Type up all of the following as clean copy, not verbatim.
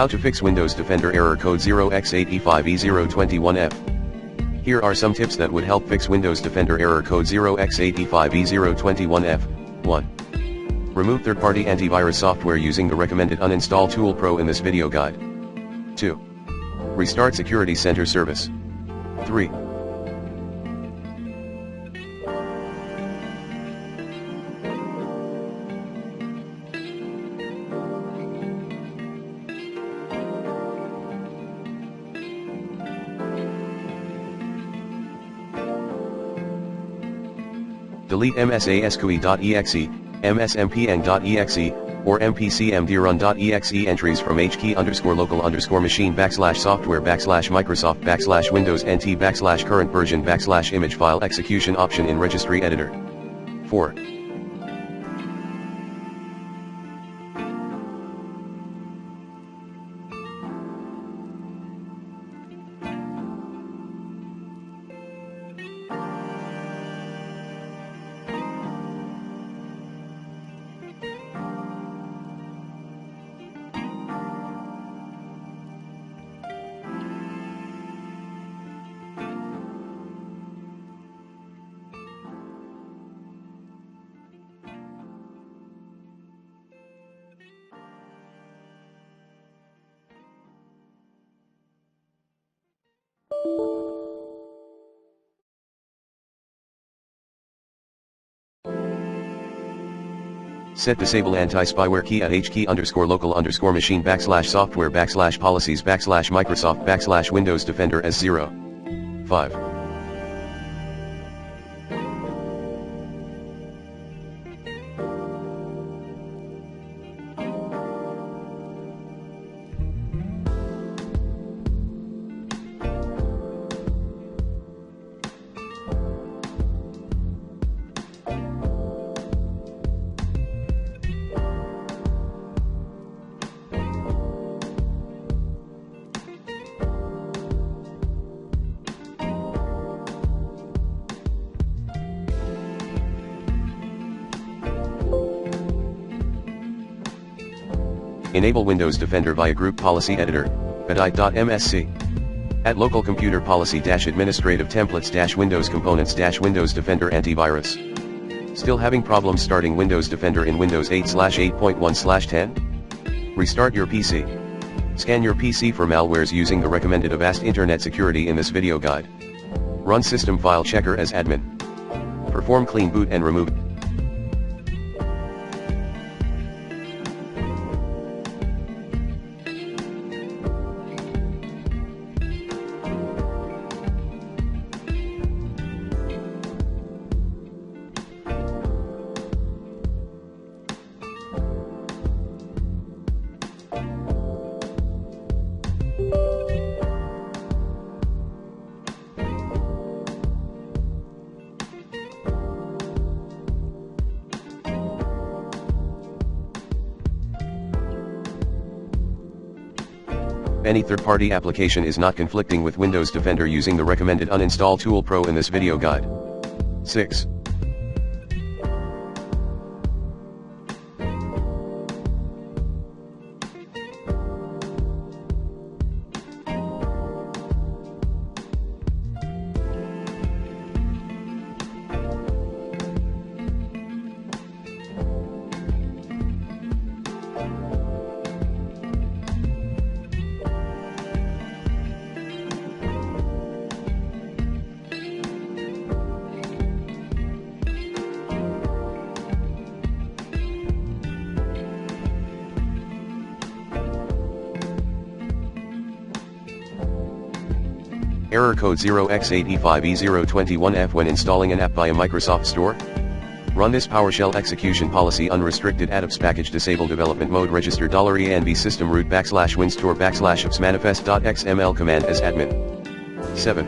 How to fix Windows Defender error code 0x8e5e021f. Here are some tips that would help fix Windows Defender error code 0x8e5e021f. 1. Remove third-party antivirus software using the recommended Uninstall Tool Pro in this video guide. 2. Restart Security Center service. 3. Delete msasqe.exe, msmpng.exe, or mpcmdrun.exe entries from hkey_local_machine/software/Microsoft/Windows NT/current version/image file execution option in registry editor. 4. Set disable anti-spyware key at hkey_local_machine/software/policies/Microsoft/Windows Defender as 0. 5. Enable Windows Defender via Group Policy Editor, bedite.msc. At Local Computer Policy-Administrative Templates-Windows Components-Windows Defender Antivirus. Still having problems starting Windows Defender in Windows 8/8.1/10? Restart your PC. Scan your PC for malwares using the recommended Avast Internet Security in this video guide. Run System File Checker as admin. Perform clean boot and remove. Any third-party application is not conflicting with Windows Defender using the recommended Uninstall Tool Pro in this video guide. 6. Error code 0x8e5e021f when installing an app via Microsoft Store. Run this PowerShell execution policy unrestricted apps package disable development mode register $env system root /winstore/apps manifest.xml command as admin. 7.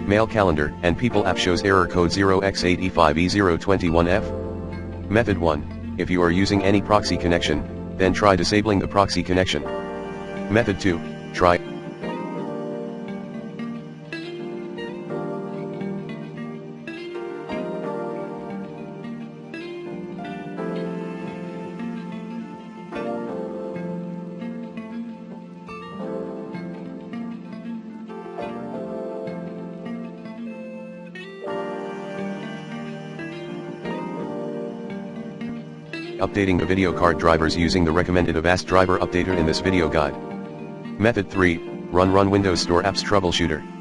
Mail calendar and people app shows error code 0x8e5e021f. Method 1. If you are using any proxy connection, then try disabling the proxy connection. Method 2. Try Updating the video card drivers using the recommended Avast driver updater in this video guide. Method 3, Run Windows Store Apps Troubleshooter.